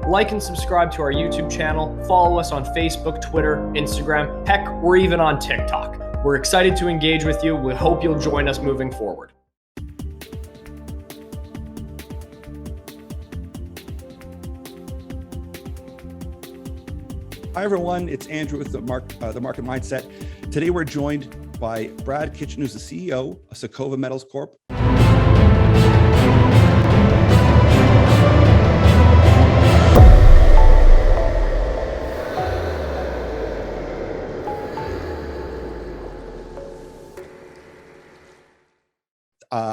Like and subscribe to our YouTube channel, follow us on Facebook, Twitter, Instagram, heck, we're even on TikTok. We're excited to engage with you. We hope you'll join us moving forward. Hi everyone, it's Andrew with the Market Mindset. Today we're joined by Brad Kitchen, who's the CEO of Secova Metals Corp.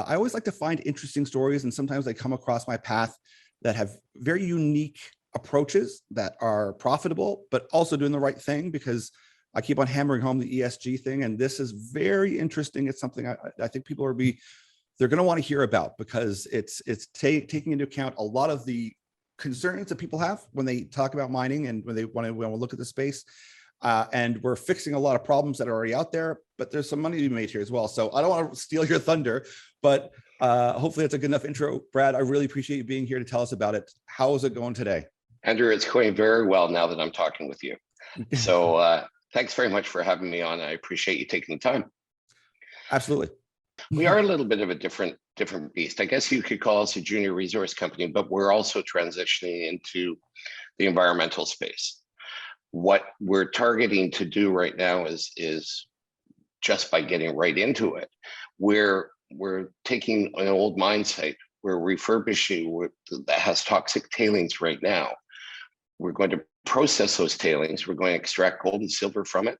I always like to find interesting stories, and sometimes they come across my path that have very unique approaches that are profitable, but also doing the right thing, because I keep on hammering home the ESG thing. And this is very interesting. It's something I think people they're going to want to hear about, because it's taking into account a lot of the concerns that people have when they talk about mining and when they want to look at the space. And we're fixing a lot of problems that are already out there, but there's some money to be made here as well. So I don't want to steal your thunder, but hopefully that's a good enough intro. Brad, I really appreciate you being here to tell us about it. How is it going today? Andrew, it's going very well now that I'm talking with you. So thanks very much for having me on. I appreciate you taking the time. Absolutely. We are a little bit of a different beast. I guess you could call us a junior resource company, but we're also transitioning into the environmental space. What we're targeting to do right now is just by getting right into it, we're taking an old mine site, we're refurbishing that has toxic tailings right now. We're going to process those tailings. We're going to extract gold and silver from it.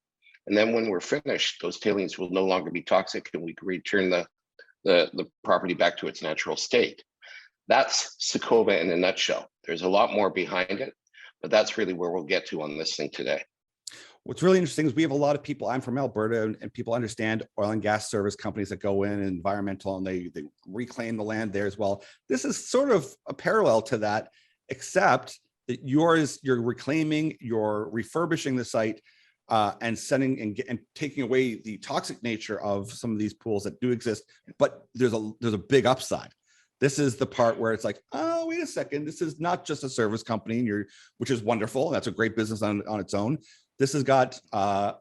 And then when we're finished, those tailings will no longer be toxic, and we can return the property back to its natural state. That's Sakova in a nutshell. There's a lot more behind it, but that's really where we'll get to on this thing today. What's really interesting is we have a lot of people. I'm from Alberta, and people understand oil and gas service companies that go in and environmental, and they reclaim the land there as well. This is sort of a parallel to that, except that you're reclaiming, you're refurbishing the site, and sending and taking away the toxic nature of some of these pools that do exist. But there's a big upside. This is the part where it's like, oh, wait a second, this is not just a service company, which is wonderful. That's a great business on its own. This has got a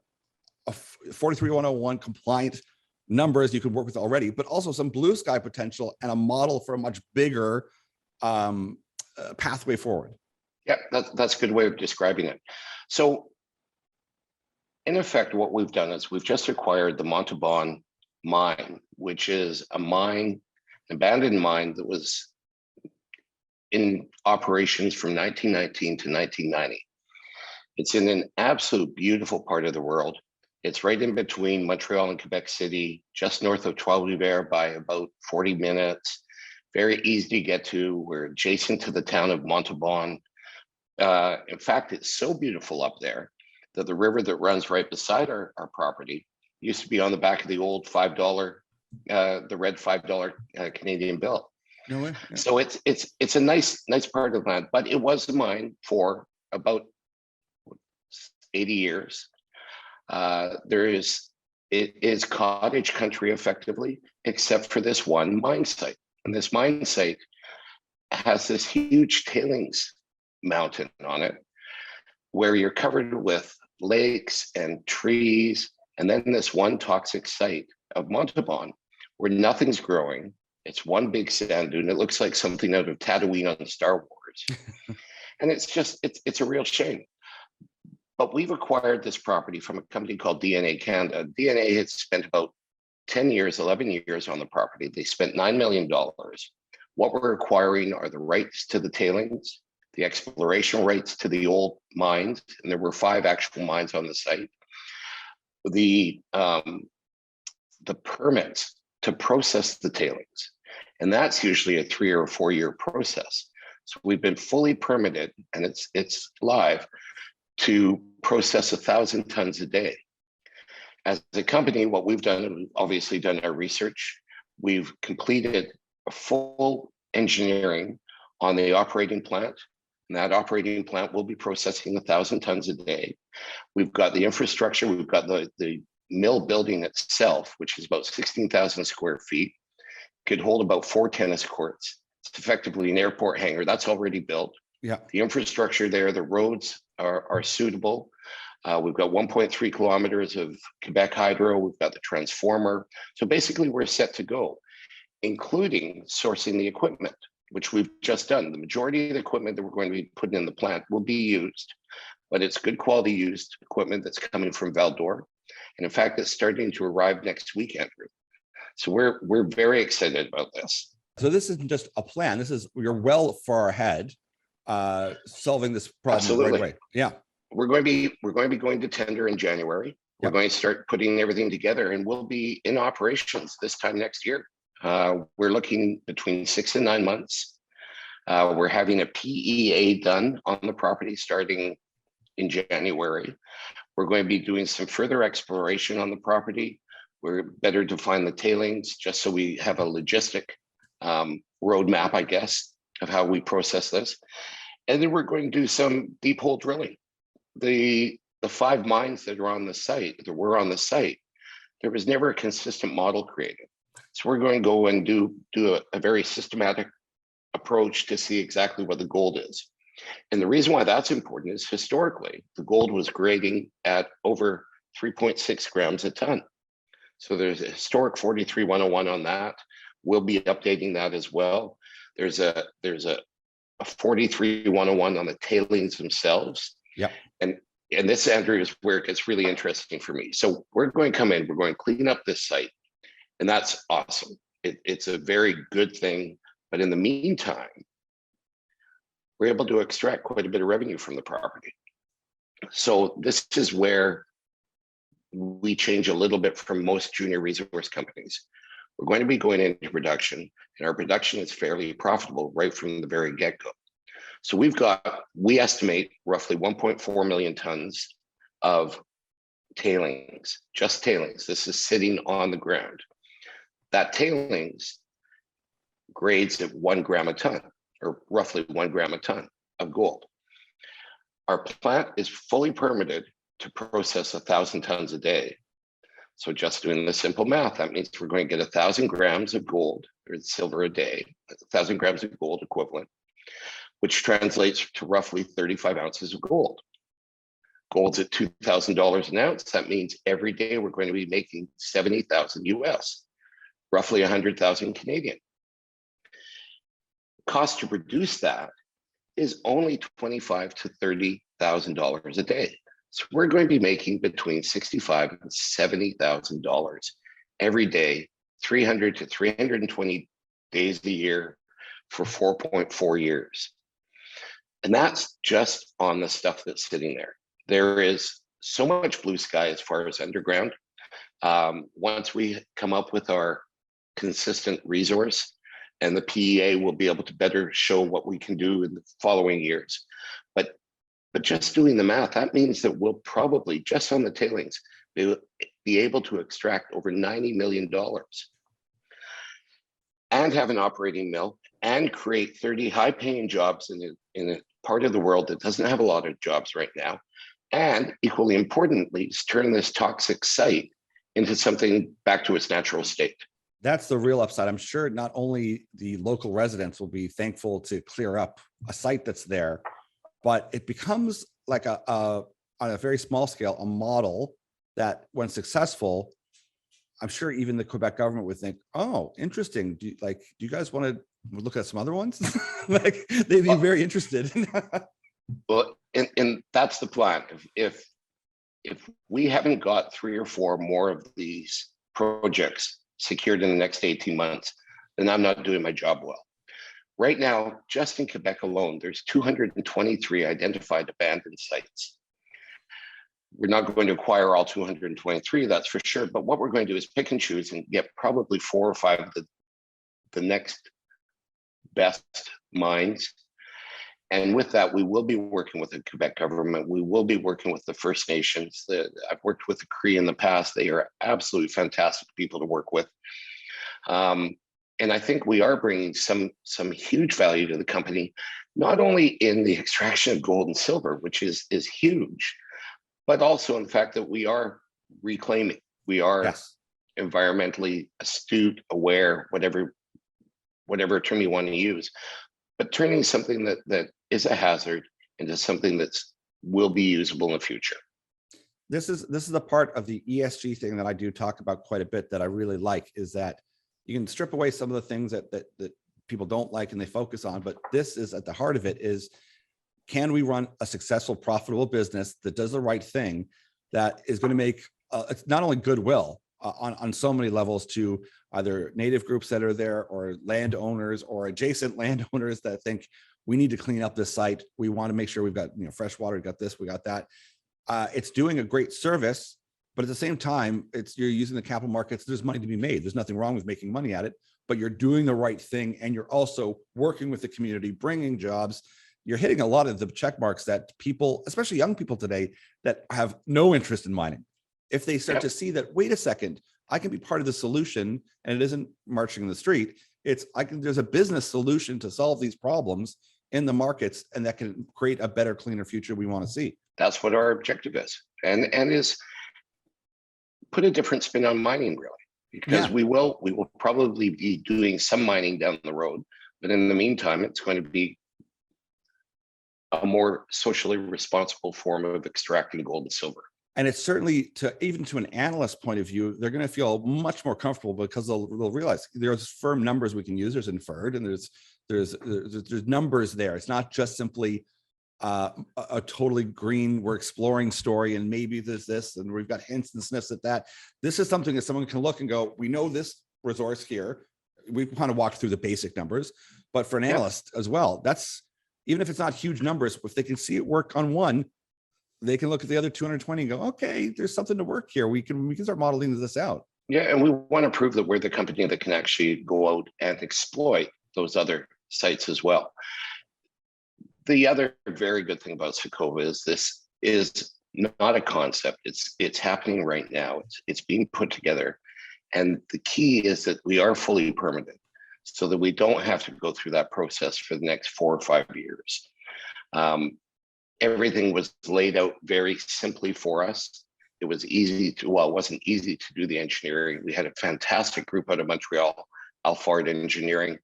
43101 compliant numbers you could work with already, but also some blue sky potential and a model for a much bigger pathway forward. Yeah, that's a good way of describing it. So in effect, what we've done is we've just acquired the Montauban mine, which is an abandoned mine that was in operations from 1919 to 1990. It's in an absolute beautiful part of the world. It's right in between Montreal and Quebec City, just north of Trois-Rivières by about 40 minutes. Very easy to get to. We're adjacent to the town of Montauban. In fact, it's so beautiful up there that the river that runs right beside our property used to be on the back of the old $5, the red $5 Canadian bill. No way. Yeah. So it's a nice part of the land, but it was a mine for about 80 years. It is cottage country effectively, except for this one mine site. And this mine site has this huge tailings mountain on it, where you're covered with lakes and trees, and then this one toxic site of Montauban where nothing's growing. It's one big sand dune. It looks like something out of Tatooine on Star Wars. And it's a real shame. But we've acquired this property from a company called DNA Canada. DNA had spent about 11 years on the property. They spent $9 million. What we're acquiring are the rights to the tailings, the exploration rights to the old mines, and there were 5 actual mines on the site. The permits to process the tailings, and that's usually a 3 or 4 year process. So we've been fully permitted, and it's live to process 1,000 tons a day. As a company, what we've done, we've obviously done our research. We've completed a full engineering on the operating plant, and that operating plant will be processing 1,000 tons a day. We've got the infrastructure, we've got the mill building itself, which is about 16,000 square feet, could hold about 4 tennis courts. It's effectively an airport hangar that's already built. Yeah. The infrastructure there, the roads are suitable. We've got 1.3 kilometers of Quebec hydro. We've got the transformer. So basically we're set to go, including sourcing the equipment, which we've just done. The majority of the equipment that we're going to be putting in the plant will be used, but it's good quality used equipment that's coming from Val-d'Or. And in fact, it's starting to arrive next week, Andrew. So we're very excited about this. So this isn't just a plan. This is, you're well far ahead, solving this problem Absolutely. right away. Yeah. We're going to be going to tender in January. We're going to start putting everything together, and we'll be in operations this time next year. We're looking between 6 and 9 months. We're having a PEA done on the property starting in January. We're going to be doing some further exploration on the property. We're better define the tailings, just so we have a logistic roadmap, I guess, of how we process this. And then we're going to do some deep hole drilling. The 5 mines that are on the site, that were on the site, there was never a consistent model created. So we're going to go and do a very systematic approach to see exactly what the gold is. And the reason why that's important is historically, the gold was grading at over 3.6 grams a ton. So there's a historic 43-101 on that. We'll be updating that as well. There's a 43-101 on the tailings themselves. Yeah. And this, Andrew, is where it gets really interesting for me. So we're going to come in, we're going to clean up this site, and that's awesome. It's a very good thing. But in the meantime, we're able to extract quite a bit of revenue from the property. So this is where we change a little bit from most junior resource companies. We're going to be going into production, and our production is fairly profitable right from the very get-go. So we estimate roughly 1.4 million tons of tailings, just tailings. This is sitting on the ground. That tailings grades at 1 gram a ton, or roughly 1 gram a ton of gold. Our plant is fully permitted to process 1,000 tons a day. So just doing the simple math, that means we're going to get 1,000 grams of gold or silver a day, 1,000 grams of gold equivalent, which translates to roughly 35 ounces of gold. Gold's at $2,000 an ounce. That means every day we're going to be making 70,000 US, roughly 100,000 Canadian. Cost to produce that is only $25,000 to $30,000 a day. So we're going to be making between $65,000 and $70,000 every day, 300 to 320 days a year for 4.4 years. And that's just on the stuff that's sitting there. There is so much blue sky as far as underground. Once we come up with our consistent resource, and the PEA will be able to better show what we can do in the following years. But just doing the math, that means that we'll probably, just on the tailings, be able to extract over $90 million and have an operating mill and create 30 high-paying jobs in a part of the world that doesn't have a lot of jobs right now. And equally importantly, is turn this toxic site into something back to its natural state. That's the real upside. I'm sure not only the local residents will be thankful to clear up a site that's there, but it becomes like on a very small scale, a model that when successful, I'm sure even the Quebec government would think, oh, interesting. Do you guys want to look at some other ones? Like they'd be very interested. Well, and that's the plan. If we haven't got 3 or 4 more of these projects secured in the next 18 months, then I'm not doing my job well. Right now, just in Quebec alone, there's 223 identified abandoned sites. We're not going to acquire all 223, that's for sure. But what we're going to do is pick and choose and get probably 4 or 5 of the next best mines. And with that, we will be working with the Quebec government. We will be working with the First Nations. I've worked with the Cree in the past. They are absolutely fantastic people to work with. And I think we are bringing some huge value to the company, not only in the extraction of gold and silver, which is huge, but also in the fact that we are reclaiming. We are environmentally astute, aware, whatever term you want to use, but turning something that is a hazard into something that's will be usable in the future. This is the part of the ESG thing that I do talk about quite a bit that I really like, is that you can strip away some of the things that people don't like and they focus on, but this is at the heart of it is, can we run a successful, profitable business that does the right thing, that is going to make it's not only goodwill on so many levels to either native groups that are there or landowners or adjacent landowners that think we need to clean up this site. We want to make sure we've got, fresh water, got this, we got that. It's doing a great service, but at the same time, you're using the capital markets. There's money to be made. There's nothing wrong with making money at it, but you're doing the right thing. And you're also working with the community, bringing jobs. You're hitting a lot of the check marks that people, especially young people today, that have no interest in mining. If they start to see that, wait a second, I can be part of the solution, and it isn't marching in the street. There's a business solution to solve these problems in the markets, and that can create a better, cleaner future we want to see. That's what our objective is, and is put a different spin on mining, really, because we will probably be doing some mining down the road, but in the meantime, it's going to be a more socially responsible form of extracting gold and silver. And it's certainly, even to an analyst point of view, they're going to feel much more comfortable because they'll realize there's firm numbers we can use. There's inferred, and there's numbers there. It's not just simply a totally green, we're exploring story, and maybe there's this, and we've got hints and sniffs at that. This is something that someone can look and go, we know this resource here. We kind of walked through the basic numbers, but for an analyst as well, that's, even if it's not huge numbers, if they can see it work on one, they can look at the other 220 and go, okay, there's something to work here. We can start modeling this out. Yeah, and we want to prove that we're the company that can actually go out and exploit those other sites as well. The other very good thing about Sakova is this is not a concept. It's happening right now. It's being put together. And the key is that we are fully permitted so that we don't have to go through that process for the next 4 or 5 years. Everything was laid out very simply for us. It was easy to, well, it wasn't easy to do the engineering. We had a fantastic group out of Montreal, Alphard Engineering.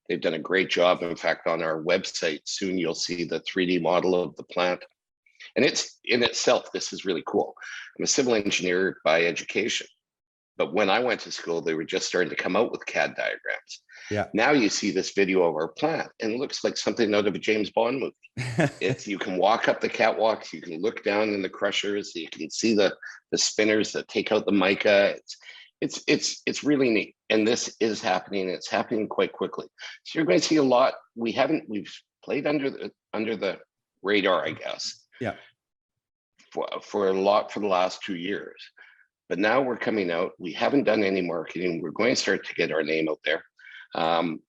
They've done a great job. In fact, on our website, soon you'll see the 3D model of the plant. And it's in itself, this is really cool. I'm a civil engineer by education, but when I went to school, they were just starting to come out with CAD diagrams. Yeah. Now you see this video of our plant, and it looks like something out of a James Bond movie. You can walk up the catwalks, you can look down in the crushers, you can see the spinners that take out the mica. It's really neat, and this is happening. It's happening quite quickly. So you're going to see a lot. We've played under the radar, I guess. Yeah. For a lot for the last 2 years, but now we're coming out. We haven't done any marketing. We're going to start to get our name out there.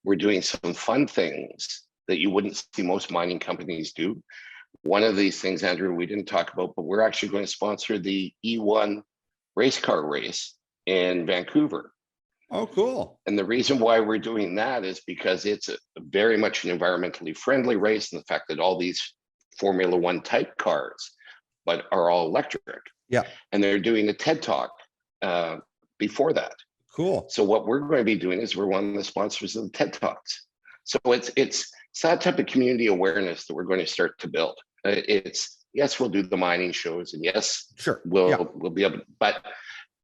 We're doing some fun things that you wouldn't see most mining companies do. One of these things, Andrew, we didn't talk about, but we're actually going to sponsor the E1 race car race in Vancouver. Oh, cool. And the reason why we're doing that is because it's very much an environmentally friendly race, and the fact that all these Formula One type cars, but are all electric. Yeah. And they're doing a TED Talk before that. Cool. So what we're going to be doing is we're one of the sponsors of the TED Talks. So it's that type of community awareness that we're going to start to build. Yes, we'll do the mining shows, and yes, sure, we'll be able to, but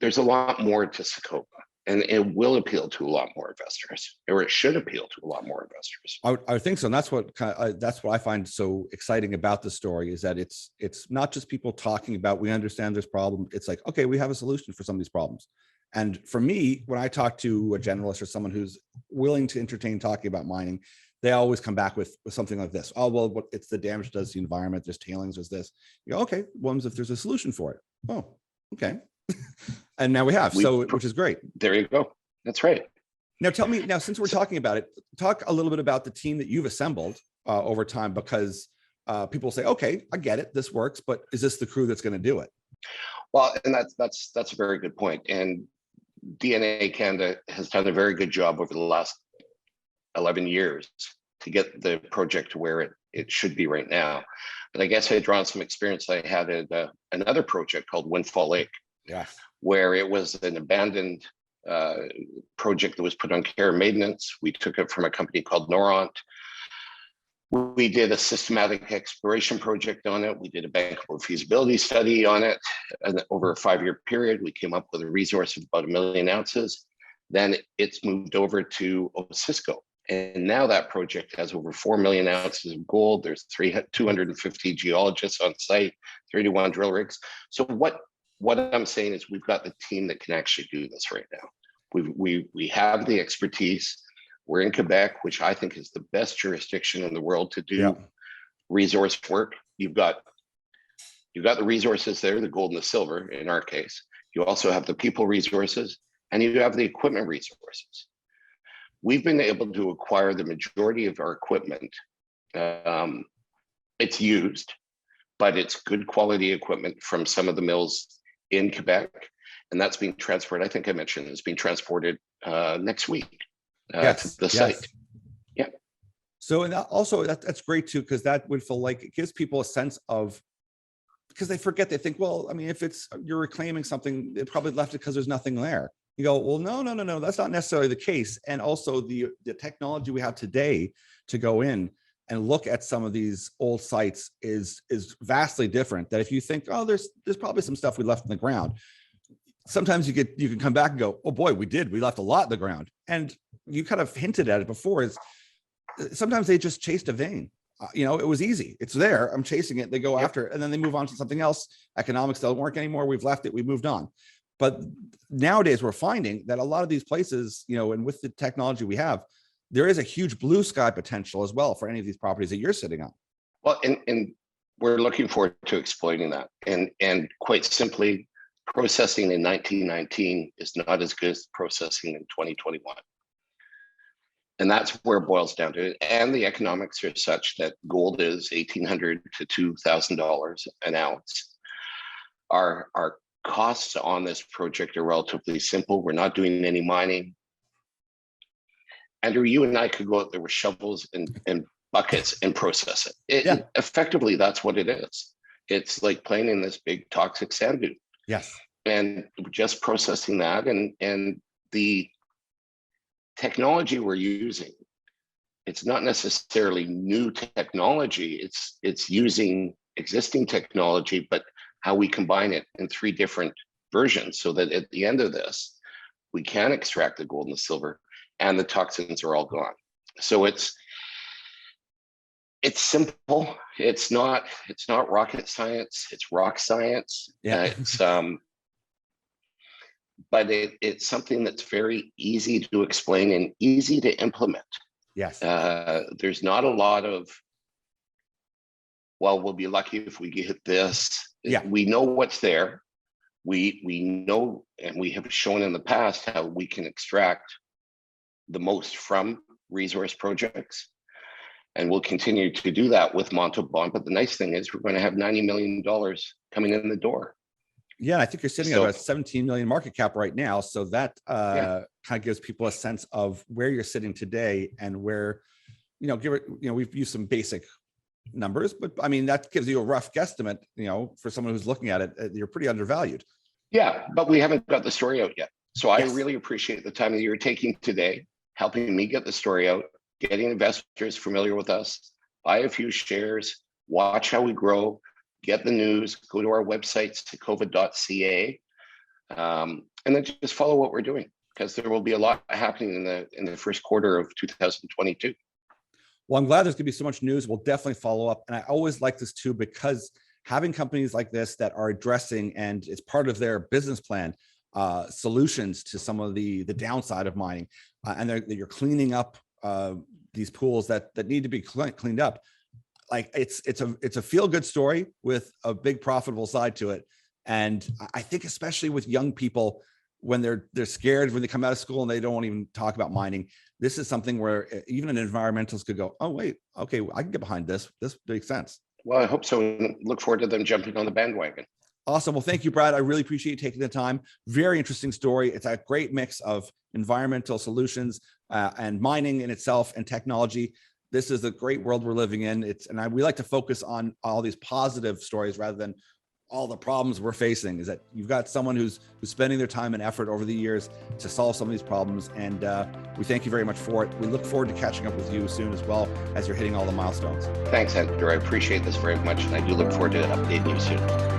there's a lot more to Sakova, and it will appeal to a lot more investors, or it should appeal to a lot more investors. I would think so. And that's what I find so exciting about the story, is that it's not just people talking about, we understand this problem. It's like, okay, we have a solution for some of these problems. And for me, when I talk to a generalist or someone who's willing to entertain talking about mining, they always come back with something like this. Oh, well, it's the damage it does to the environment. There's tailings, there's this. You go, okay, well, if there's a solution for it. Oh, okay. And now we have, which is great. There you go. That's right. Now tell me, since we're talking about it, talk a little bit about the team that you've assembled over time, because people say, okay, I get it, this works, but is this the crew that's going to do it? Well, and that's a very good point. And DNA Canada has done a very good job over the last 11 years to get the project to where it should be right now. But I guess I had drawn some experience I had at another project called Windfall Lake, where it was an abandoned project that was put on care and maintenance. We took it from a company called Noront. We did a systematic exploration project on it. We did a bankable feasibility study on it. And over a 5-year period, we came up with a resource of about 1 million ounces. Then it's moved over to Osisko. And now that project has over 4 million ounces of gold. There's 250 geologists on site, 31 drill rigs. So what I'm saying is we've got the team that can actually do this right now. We have the expertise. We're in Quebec, which I think is the best jurisdiction in the world to do resource work. You've got the resources there, the gold and the silver in our case. You also have the people resources, and you have the equipment resources. We've been able to acquire the majority of our equipment. It's used, but it's good quality equipment from some of the mills in Quebec, and that's being transferred. I think I mentioned it's being transported next week. To the site. Yeah. So, and also that's great too, because that would feel like it gives people a sense of, because they forget, they think, well, I mean, if it's you're reclaiming something, they probably left it because there's nothing there. You go, well, no, that's not necessarily the case. And also the technology we have today to go in and look at some of these old sites is vastly different. That if you think, oh, there's probably some stuff we left in the ground. Sometimes you can come back and go, oh boy, we left a lot in the ground. And you kind of hinted at it before, is sometimes they just chased a vein. It was easy. It's there. I'm chasing it. They go after it, and then they move on to something else. Economics don't work anymore. We've left it. We moved on. But nowadays we're finding that a lot of these places, and with the technology we have, there is a huge blue sky potential as well for any of these properties that you're sitting on. Well, and we're looking forward to exploiting that. And quite simply, processing in 1919 is not as good as processing in 2021. And that's where it boils down to it. And the economics are such that gold is $1,800 to $2,000 an ounce. Our costs on this project are relatively simple. We're not doing any mining. Andrew, you and I could go out there with shovels and buckets and process it. Effectively, that's what it is. It's like playing in this big toxic sand dune. Yes. And just processing that, and the technology we're using, it's not necessarily new technology. It's using existing technology, but how we combine it in 3 different versions, so that at the end of this, we can extract the gold and the silver, and the toxins are all gone. So it's simple. It's not rocket science. It's rock science. But it's something that's very easy to explain and easy to implement. Yes. There's not a lot of, well, we'll be lucky if we get this. Yeah. We know what's there. We know, and we have shown in the past how we can extract the most from resource projects. And we'll continue to do that with Montauban. But the nice thing is we're going to have $90 million coming in the door. Yeah, I think you're sitting at about 17 million market cap right now. So that kind of gives people a sense of where you're sitting today and where, we've used some basic numbers, but I mean, that gives you a rough guesstimate, for someone who's looking at it, you're pretty undervalued. Yeah, but we haven't got the story out yet. So I really appreciate the time that you're taking today, helping me get the story out, getting investors familiar with us, buy a few shares, watch how we grow, get the news, go to our website, secova.ca, and then just follow what we're doing, because there will be a lot happening in the first quarter of 2022. Well, I'm glad there's going to be so much news. We'll definitely follow up. And I always like this too, because having companies like this that are addressing, and it's part of their business plan, solutions to some of the downside of mining, and you're cleaning up these pools that need to be cleaned up. Like it's a feel-good story with a big profitable side to it. And I think especially with young people, when they're scared when they come out of school and they don't want to even talk about mining, this is something where even an environmentalist could go, oh wait, okay, I can get behind this. This makes sense. Well, I hope so. Look forward to them jumping on the bandwagon. Awesome. Well, thank you, Brad. I really appreciate you taking the time. Very interesting story. It's a great mix of environmental solutions and mining in itself and technology. This is a great world we're living in. We like to focus on all these positive stories rather than all the problems we're facing, is that you've got someone who's spending their time and effort over the years to solve some of these problems. And we thank you very much for it. We look forward to catching up with you soon as well, as you're hitting all the milestones. Thanks, Andrew. I appreciate this very much, and I do look forward to updating you soon.